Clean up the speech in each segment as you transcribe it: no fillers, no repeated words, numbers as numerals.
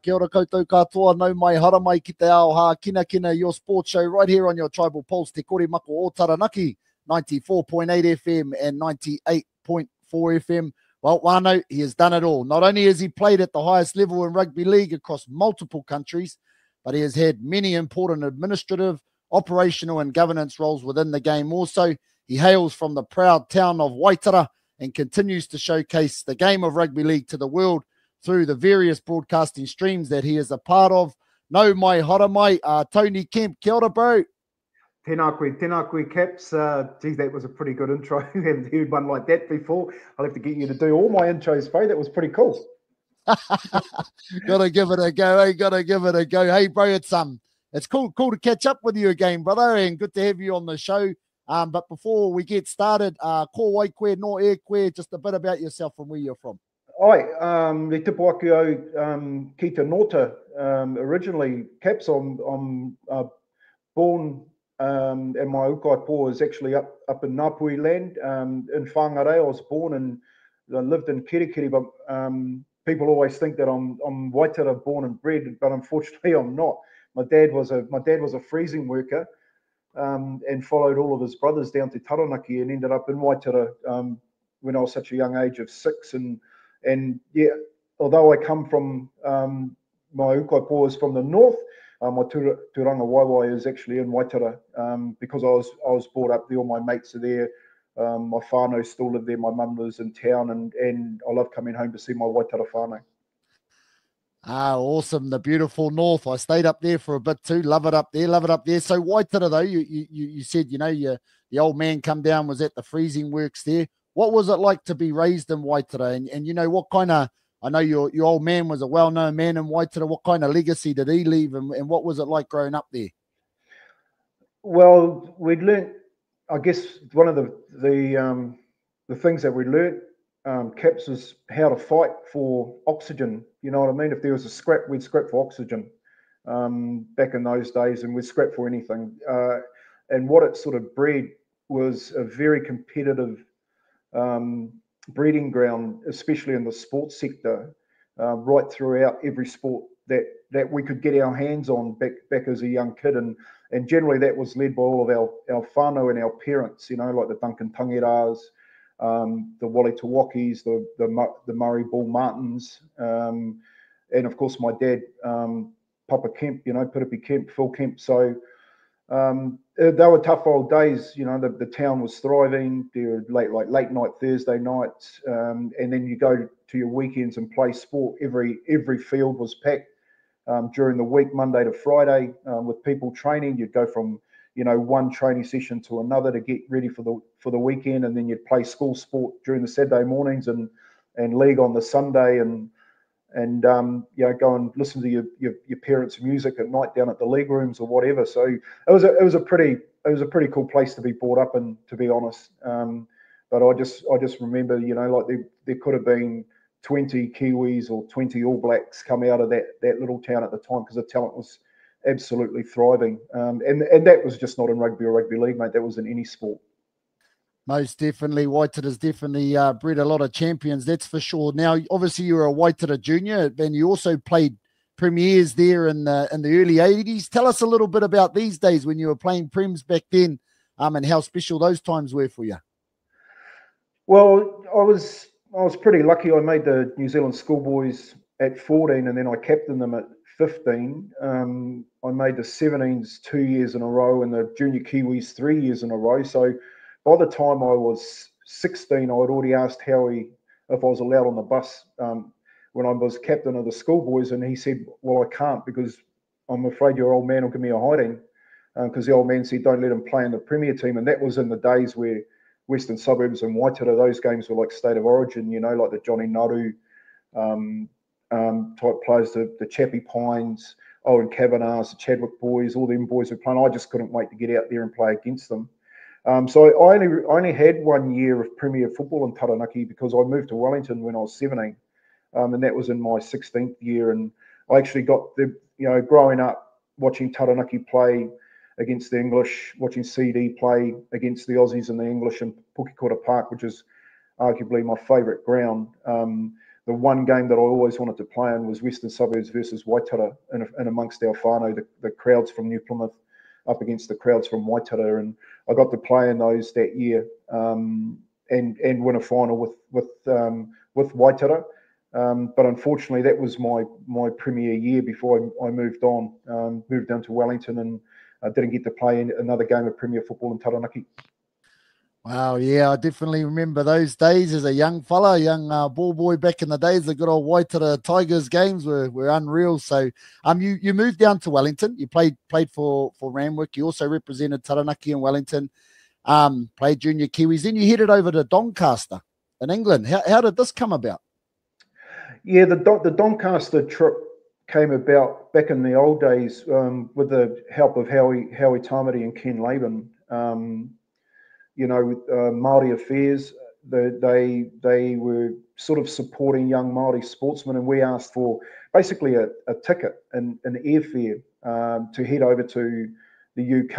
Kia ora koutou katoa, nau mai hara mai ki te ao Hākinakina, your sports show right here on your Tribal Pulse, te kore mako o Taranaki, 94.8 FM and 98.4 FM. Well, Whānau, he has done it all. Not only has he played at the highest level in rugby league across multiple countries, but he has had many important administrative, operational and governance roles within the game. Also, he hails from the proud town of Waitara and continues to showcase the game of rugby league to the world through the various broadcasting streams that he is a part of. No mai hara mai, Tony Kemp. Kia ora, bro. Tēnā koe, Caps. Geez, that was a pretty good intro. I haven't heard one like that before. I'll have to get you to do all my intros, bro. That was pretty cool. Gotta give it a go, eh? Gotta give it a go. Hey, bro, it's cool to catch up with you again, brother, and good to have you on the show. But before we get started, ko wai koe, no e koe, just a bit about yourself and where you're from. Ai, le tipu ake au ki te Nota. Originally, Caps, I'm born, and my ukaipo is actually up in Ngāpui land, in Whāngarei. I was born and I lived in Kirikiri, but people always think that I'm Waitara born and bred, but unfortunately I'm not. My dad was a freezing worker, and followed all of his brothers down to Taranaki and ended up in Waitara when I was such a young age of 6. And yeah, although I come from my ukaipo is from the north, my turanga waiwai is actually in Waitara, because I was brought up there. All my mates are there. My whānau still live there. My mum lives in town, and I love coming home to see my Waitara whānau. Awesome. The beautiful north. I stayed up there for a bit too. Love it up there. So Waitara, though, you said, the old man come down, was at the freezing works there. What was it like to be raised in Waitara? And what kind of, I know your old man was a well-known man in Waitara. What kind of legacy did he leave, and what was it like growing up there? Well, we'd learnt, I guess, one of the things that we learnt, Caps, is how to fight for oxygen. You know what I mean? If there was a scrap, we'd scrap for oxygen back in those days, and we'd scrap for anything. And what it sort of bred was a very competitive breeding ground, especially in the sports sector, right throughout every sport that we could get our hands on back as a young kid. And generally that was led by all of our whānau and our parents, like the Duncan Tangiras, the Wally Tawakis, the Murray Bull Martins, and of course my dad, Papa Kemp, Piripi Kemp, Phil Kemp. So they were tough old days. The town was thriving. There were late night Thursday nights, and then you go to your weekends and play sport. Every field was packed during the week, Monday to Friday, with people training. You'd go from one training session to another to get ready for the weekend, and then you'd play school sport during the Saturday mornings and league on the Sunday, and go and listen to your parents' music at night down at the league rooms or whatever. So it was a pretty cool place to be brought up in, to be honest. But I just remember, there could have been 20 Kiwis or 20 All Blacks come out of that little town at the time, because the talent was absolutely thriving. And that was just not in rugby or rugby league, mate. That was in any sport. Most definitely. Waitara's definitely bred a lot of champions, that's for sure. Now, obviously, you were a Waitara junior, and you also played premiers there in the early 80s. Tell us a little bit about these days when you were playing prems back then, and how special those times were for you. Well, I was pretty lucky. I made the New Zealand schoolboys at 14, and then I captained them at 15. I made the 17s 2 years in a row, and the junior Kiwis 3 years in a row. So by the time I was 16, I had already asked Howie if I was allowed on the bus when I was captain of the schoolboys, and he said, well, I can't, because I'm afraid your old man will give me a hiding, because the old man said, don't let him play in the Premier team. And that was in the days where Western Suburbs and Waitara, those games were like state of origin, like the Johnny Naru type players, the Chappie Pines, and Kavanaghs, the Chadwick boys, all them boys were playing. I just couldn't wait to get out there and play against them. So I only had 1 year of Premier football in Taranaki, because I moved to Wellington when I was 17, and that was in my 16th year. And I actually got growing up watching Taranaki play against the English, watching CD play against the Aussies and the English in Pukekura Park, which is arguably my favourite ground. the one game that I always wanted to play in was Western Suburbs versus Waitara, and amongst our whānau, the crowds from New Plymouth up against the crowds from Waitara, and I got to play in those that year, and win a final with Waitara. But unfortunately, that was my premier year before I moved on, moved down to Wellington, and I didn't get to play another game of Premier football in Taranaki. Wow, yeah, I definitely remember those days as a young fella, young ball boy back in the days. The good old Waitara Tigers games were unreal. So, you moved down to Wellington. You played for Randwick. You also represented Taranaki and Wellington. Played junior Kiwis. Then you headed over to Doncaster in England. How did this come about? Yeah, the Doncaster trip came about back in the old days with the help of Howie Tamati and Ken Laban. Māori Affairs, they were sort of supporting young Māori sportsmen, and we asked for basically a ticket and an airfare to head over to the UK,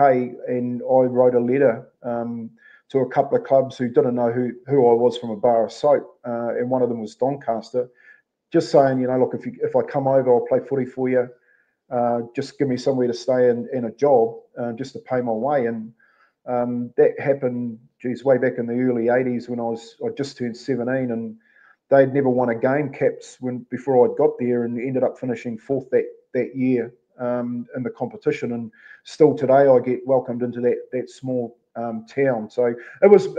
and I wrote a letter to a couple of clubs who didn't know who I was from a bar of soap, and one of them was Doncaster, just saying, look, if I come over, I'll play footy for you, just give me somewhere to stay and a job just to pay my way. And that happened, way back in the early 80s when I just turned 17, and they'd never won a game, Caps, before I got there, and ended up finishing fourth that year in the competition. And still today, I get welcomed into that small town. So it was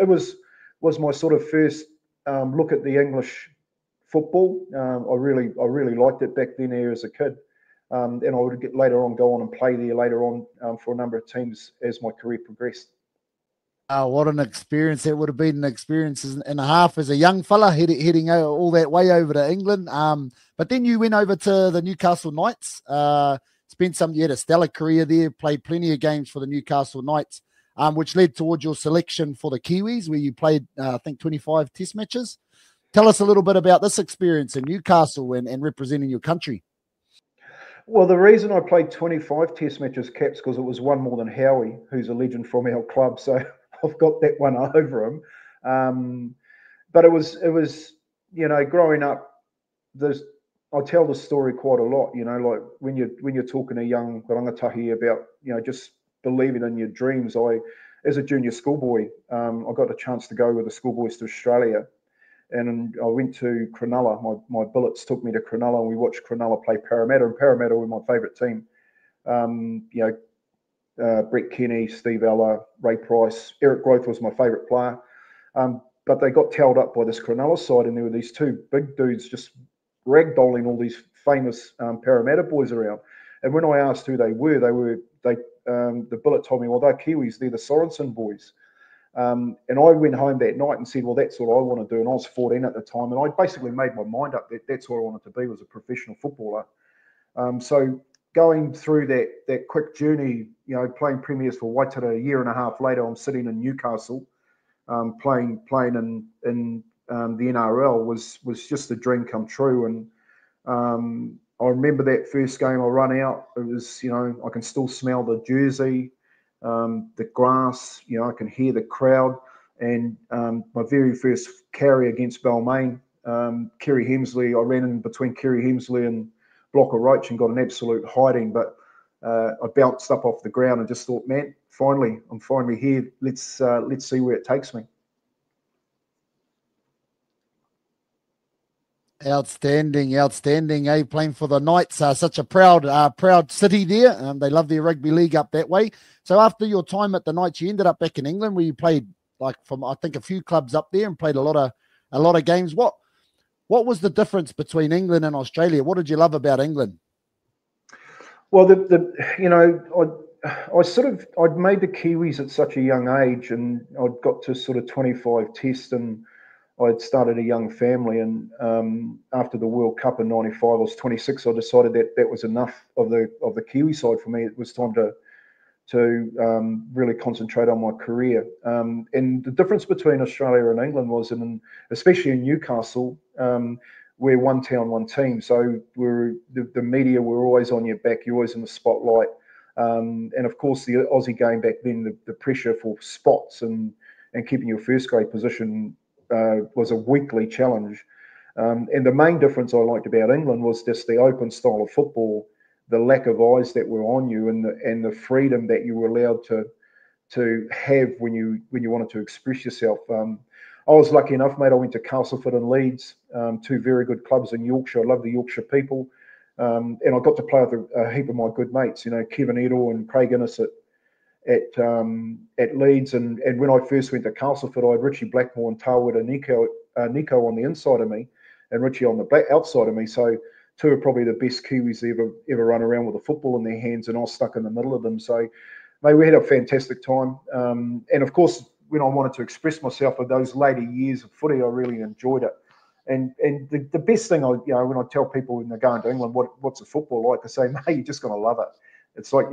my sort of first look at the English football. I really liked it back then as a kid. And I would later on go on and play there later on for a number of teams as my career progressed. What an experience. That would have been an experience and a half as a young fella heading all that way over to England. But then you went over to the Newcastle Knights, you had a stellar career there, played plenty of games for the Newcastle Knights, which led towards your selection for the Kiwis, where you played, I think, 25 test matches. Tell us a little bit about this experience in Newcastle and representing your country. Well, the reason I played 25 test matches, Caps, because it was one more than Howie, who's a legend from our club. So I've got that one over him. But it was growing up, I tell the story quite a lot, like when you're talking to young rangatahi about, just believing in your dreams. As a junior schoolboy, I got a chance to go with the schoolboys to Australia. And I went to Cronulla. My billets took me to Cronulla, and we watched Cronulla play Parramatta. And Parramatta were my favourite team. Brett Kenny, Steve Ella, Ray Price, Eric Growth was my favourite player. But they got towed up by this Cronulla side, and there were these two big dudes just ragdolling all these famous Parramatta boys around. And when I asked who they were, the billet told me, well, they're Kiwis. They're the Sorensen boys. And I went home that night and said, well, that's what I want to do. And I was 14 at the time. And I basically made my mind up that that's what I wanted to be, was a professional footballer. So going through that quick journey, playing premiers for Waitara, a year and a half later, I'm sitting in Newcastle playing in the NRL was just a dream come true. And I remember that first game I run out. It was, I can still smell the jersey, the grass, I can hear the crowd. And my very first carry against Balmain, Kerry Hemsley, I ran in between Kerry Hemsley and Blocker Roach and got an absolute hiding. But I bounced up off the ground and just thought, man, I'm finally here. Let's see where it takes me. Outstanding. Playing for the Knights, such a proud city there. They love their rugby league up that way. So after your time at the Knights, you ended up back in England, where you played from I think a few clubs up there and played a lot of games. What was the difference between England and Australia? What did you love about England? Well, I'd made the Kiwis at such a young age, and I'd got to sort of 25 tests, and I'd started a young family. And after the World Cup in '95, I was 26. I decided that was enough of the Kiwi side for me. It was time to really concentrate on my career. And the difference between Australia and England was, especially in Newcastle, we're one town, one team. So the media were always on your back. You're always in the spotlight. And of course, the Aussie game back then, the pressure for spots and keeping your first grade position was a weekly challenge. And the main difference I liked about England was just the open style of football, the lack of eyes that were on you, and the freedom that you were allowed to have when you wanted to express yourself. I was lucky enough, mate. I went to Castleford and Leeds, two very good clubs in Yorkshire. I love the Yorkshire people, and I got to play with a heap of my good mates. You know, Kevin Edel and Craig Innes at Leeds, and when I first went to Castleford, I had Richie Blackmore and Tarwood and Nico on the inside of me, and Richie on the outside of me. So two are probably the best Kiwis ever run around with a football in their hands, and I was stuck in the middle of them. So, mate, we had a fantastic time, and of course, when I wanted to express myself with those later years of footy, I really enjoyed it. And the best thing when I tell people when they're going to England, what's a football like, I say, mate, you're just going to love it. It's like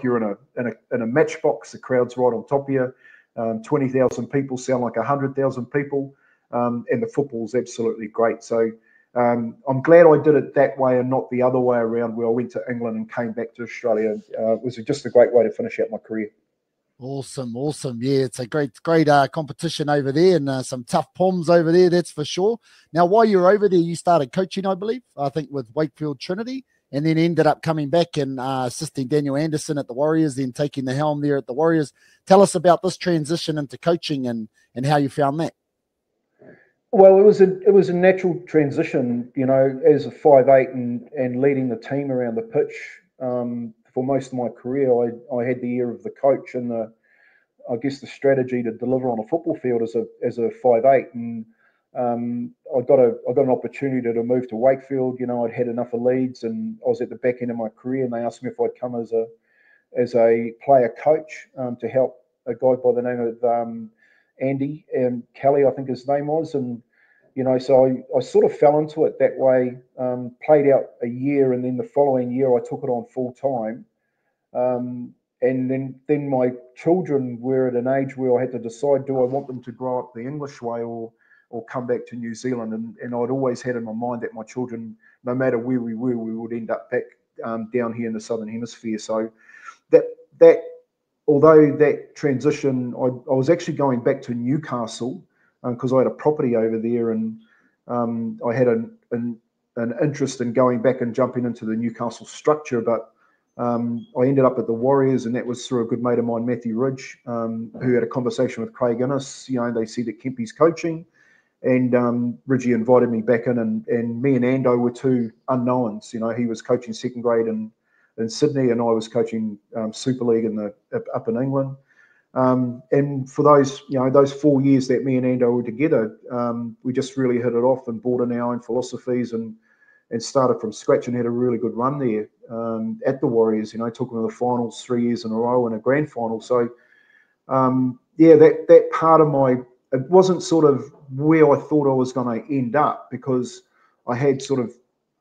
you're in a matchbox. The crowd's right on top of you. 20,000 people sound like 100,000 people, and the football's absolutely great. So I'm glad I did it that way and not the other way around, where I went to England and came back to Australia. It was just a great way to finish out my career. Awesome. Yeah, it's a great competition over there, and some tough poms over there, that's for sure. Now, while you're over there, you started coaching, I believe, I think with Wakefield Trinity, and then ended up coming back and assisting Daniel Anderson at the Warriors, then taking the helm there at the Warriors. Tell us about this transition into coaching and how you found that. Well, it was a natural transition, you know, as a 5'8" and leading the team around the pitch. For most of my career, I had the ear of the coach and I guess the strategy to deliver on a football field as a 5'8", and I got an opportunity to move to Wakefield. You know, I'd had enough of Leeds, and I was at the back end of my career, and they asked me if I'd come as a player coach to help a guy by the name of Andy Kelly, I think his name was, and you know, so I sort of fell into it that way. Played out a year, and then the following year I took it on full time. And then my children were at an age where I had to decide: do I want them to grow up the English way or come back to New Zealand? And I'd always had in my mind that my children, no matter where we were, we would end up back down here in the Southern Hemisphere. So that although that transition, I was actually going back to Newcastle because I had a property over there, and I had an interest in going back and jumping into the Newcastle structure, but I ended up at the Warriors, and that was through a good mate of mine, Matthew Ridge, who had a conversation with Craig Innes. You know, they see that Kempy's coaching, and Ridgie invited me back in, and me and Ando were two unknowns. You know, he was coaching second grade in Sydney, and I was coaching Super League up in England. And for those 4 years that me and Ando were together, we just really hit it off and brought in our own philosophies and started from scratch and had a really good run there at the Warriors. You know, took them to the finals 3 years in a row and a grand final. So that part of it wasn't sort of where I thought I was going to end up, because I had sort of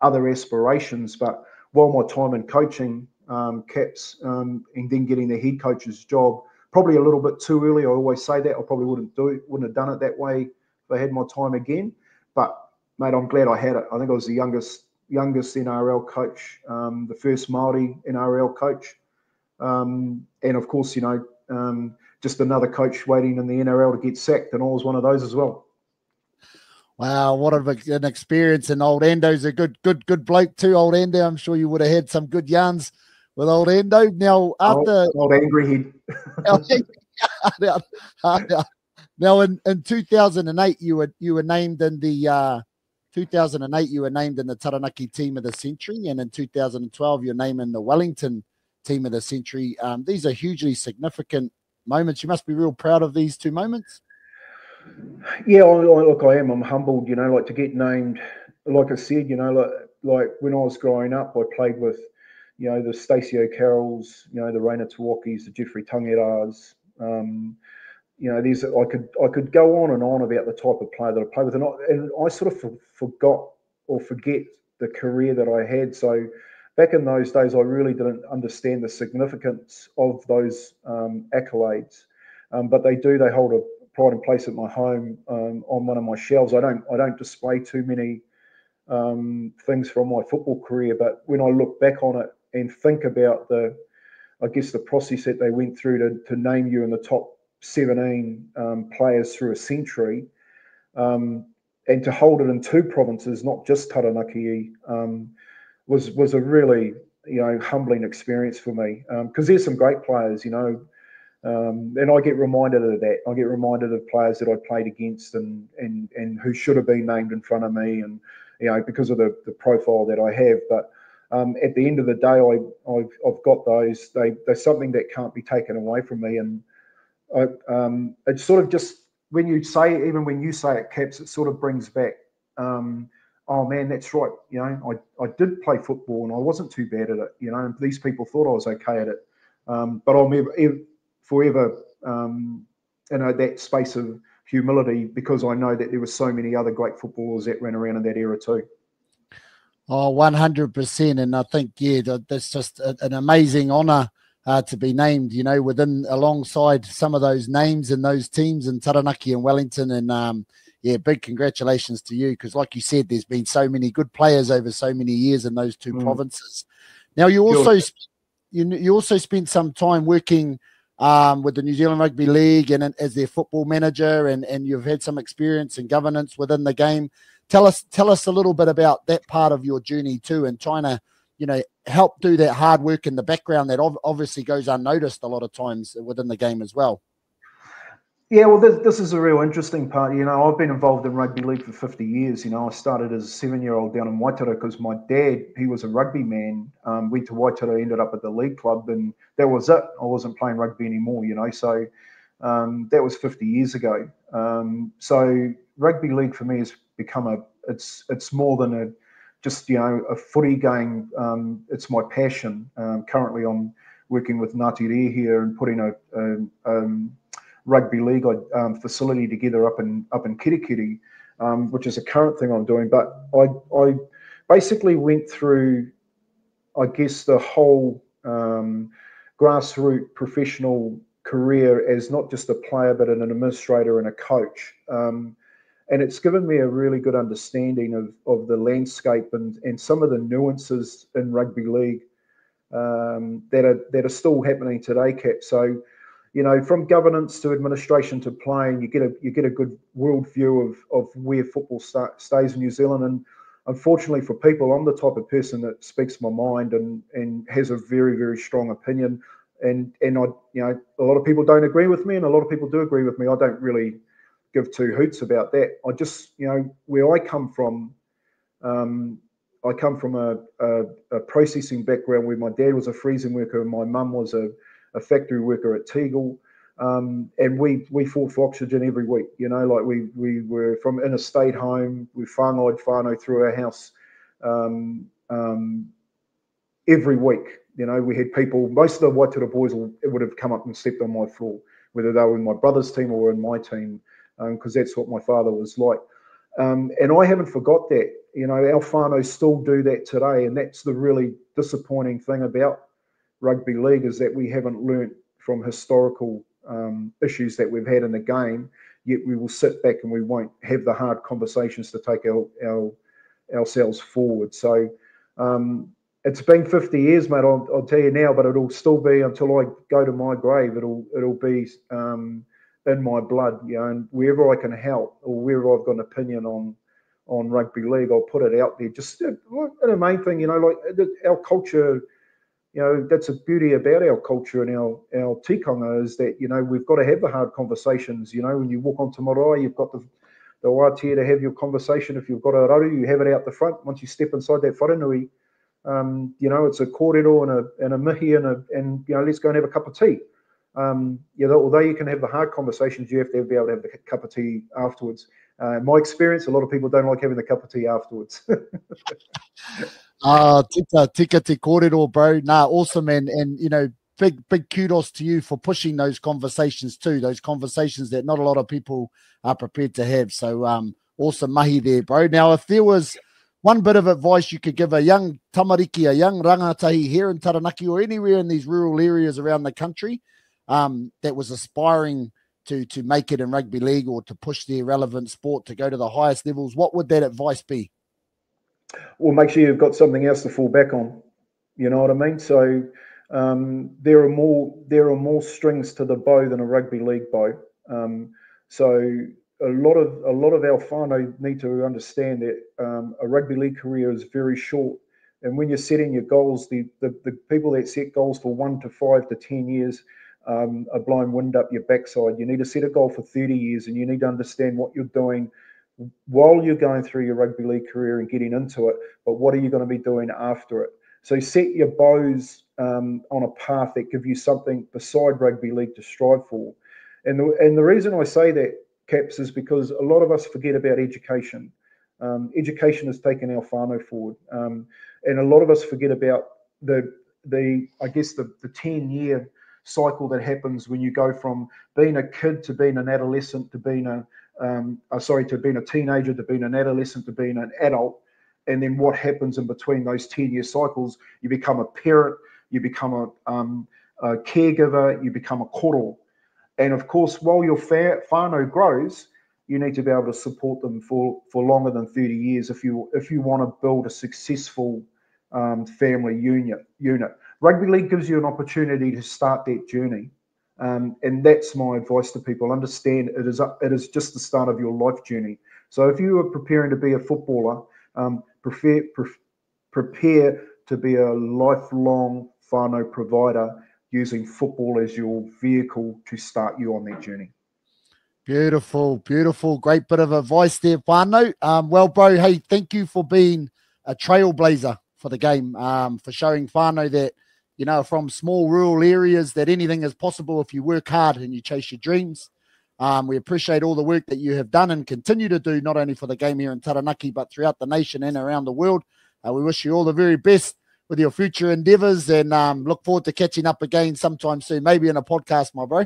other aspirations. But while my time in coaching Caps and then getting the head coach's job, probably a little bit too early. I always say that I probably wouldn't have done it that way if I had my time again. But mate, I'm glad I had it. I think I was the youngest NRL coach, the first Māori NRL coach, and of course, you know, just another coach waiting in the NRL to get sacked, and I was one of those as well. Wow, what an experience! And old Ando's a good bloke too. Old Ando, I'm sure you would have had some good yarns with old Ando. Now, after old angry head. Now, in 2008, you were named in the 2008 you were named in the Taranaki Team of the Century, and in 2012 you're named in the Wellington Team of the Century. These are hugely significant moments. You must be real proud of these two moments. Yeah, look, I am. I'm humbled, you know, like to get named. Like I said, you know, like when I was growing up, I played with, you know, the Stacey O'Carrolls, you know, the Raina Tawakis, the Jeffrey Tangeras. You know, I could go on and on about the type of player that I played with, and I sort of forgot or forget the career that I had. So back in those days, I really didn't understand the significance of those accolades. But they hold a pride and place at my home on one of my shelves. I don't display too many things from my football career, but when I look back on it and think about the process that they went through to name you in the top 17 players through a century, and to hold it in 2 provinces, not just Taranaki, was a really, humbling experience for me, because there's some great players, and I get reminded of that. I get reminded of players that I played against and who should have been named in front of me, and because of the profile that I have. But at the end of the day, I've got those. They're something that can't be taken away from me, and it's sort of just when you say it, Caps, it sort of brings back. Oh man, that's right. I did play football and I wasn't too bad at it. And these people thought I was okay at it, but I'll forever that space of humility, because I know that there were so many other great footballers that ran around in that era too. Oh, 100%. And I think, that's just an amazing honour to be named, alongside some of those names and those teams in Taranaki and Wellington. And big congratulations to you, because like you said, there's been so many good players over so many years in those 2 provinces. Now, you also spent some time working with the New Zealand Rugby League and as their football manager, and you've had some experience in governance within the game. Tell us a little bit about that part of your journey too, and trying to, help do that hard work in the background that obviously goes unnoticed a lot of times within the game as well. Yeah, well, this is a real interesting part. I've been involved in rugby league for 50 years. I started as a 7-year-old down in Waitara because my dad, he was a rugby man, went to Waitara, ended up at the league club, and that was it. I wasn't playing rugby anymore, so that was 50 years ago. So rugby league for me has become it's more than a footy game. It's my passion. Currently I'm working with Ngāti Reo here and putting a rugby league facility together up in Kirikiri, which is a current thing I'm doing. But I basically went through, I guess, the whole grassroots professional career as not just a player but an administrator and a coach. And it's given me a really good understanding of the landscape and some of the nuances in rugby league that are still happening today, Cap. So, from governance to administration to playing, you get a good world view of where football stays in New Zealand. And unfortunately for people, I'm the type of person that speaks my mind and has a very, very strong opinion. And I, a lot of people don't agree with me, and a lot of people do agree with me. I don't really give 2 hoots about that. I just, where I come from a processing background where my dad was a freezing worker and my mum was a factory worker at Tegel, and we fought for oxygen every week. Like we were from in a state home, we whānau'd whānau through our house every week. We had people, most of the Waitara boys would have come up and slept on my floor, whether they were in my brother's team or in my team, because that's what my father was like. And I haven't forgot that. Our whānau still do that today, and that's the really disappointing thing about rugby league, is that we haven't learnt from historical issues that we've had in the game, yet we will sit back and we won't have the hard conversations to take ourselves forward. So it's been 50 years, mate, I'll tell you now, but it'll still be, until I go to my grave, it'll be in my blood, and wherever I can help or wherever I've got an opinion on rugby league, I'll put it out there. Just and the main thing, like our culture, that's the beauty about our culture and our tikanga, is that, we've got to have the hard conversations. When you walk onto marae, you've got the wātea to have your conversation. If you've got a raru, you have it out the front. Once you step inside that wharenui, it's a kōrero and a mihi and let's go and have a cup of tea. Although you can have the hard conversations, you have to be able to have the cup of tea afterwards. My experience, a lot of people don't like having the cup of tea afterwards. Tika te kōrero, bro. Nah, awesome, and big kudos to you for pushing those conversations too. Those conversations that not a lot of people are prepared to have. So awesome mahi there, bro. Now, if there was one bit of advice you could give a young tamariki, a young rangatahi here in Taranaki or anywhere in these rural areas around the country, that was aspiring to make it in rugby league or to push their relevant sport to go to the highest levels, what would that advice be? Well, make sure you've got something else to fall back on. You know what I mean? So there are more strings to the bow than a rugby league bow. So a lot of our whānau need to understand that a rugby league career is very short. And when you're setting your goals, the people that set goals for 1 to 5 to 10 years are blowing wind up your backside. You need to set a goal for 30 years, and you need to understand what you're doing while you're going through your rugby league career and getting into it, but what are you going to be doing after it? So set your bows on a path that give you something beside rugby league to strive for. And the reason I say that, Caps, is because a lot of us forget about education. Education has taken our whānau forward. And a lot of us forget about the 10-year cycle that happens when you go from being a kid to being an adolescent to being to being a teenager to being an adolescent to being an adult. And then what happens in between those 10-year cycles? You become a parent, you become a caregiver, you become a koro. And of course, while your whānau grows, you need to be able to support them for longer than 30 years if you want to build a successful family unit. Rugby league gives you an opportunity to start that journey. And that's my advice to people. Understand it is just the start of your life journey. So if you are preparing to be a footballer, prepare to be a lifelong whānau provider using football as your vehicle to start you on that journey. Beautiful, beautiful. Great bit of advice there, Whānau. Well, bro, hey, thank you for being a trailblazer for the game, for showing whānau that, you know, from small rural areas that anything is possible if you work hard and you chase your dreams. We appreciate all the work that you have done and continue to do, not only for the game here in Taranaki, but throughout the nation and around the world. We wish you all the very best with your future endeavours, and look forward to catching up again sometime soon, maybe in a podcast, my bro.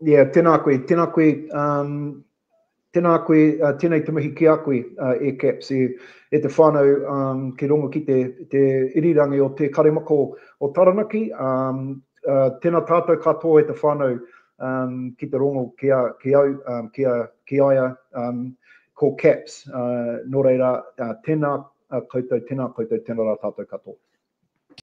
Yeah, tēnā koe, tēnei te mihi ki a koe, Caps, e te whānau ki rongo ki te irirangi o te karemako o Taranaki. Tēnā tātou katoa e te whānau ki te rongo ki aia ko Caps. Nō reira, tēnā koutou, tēnā rā tātou katoa.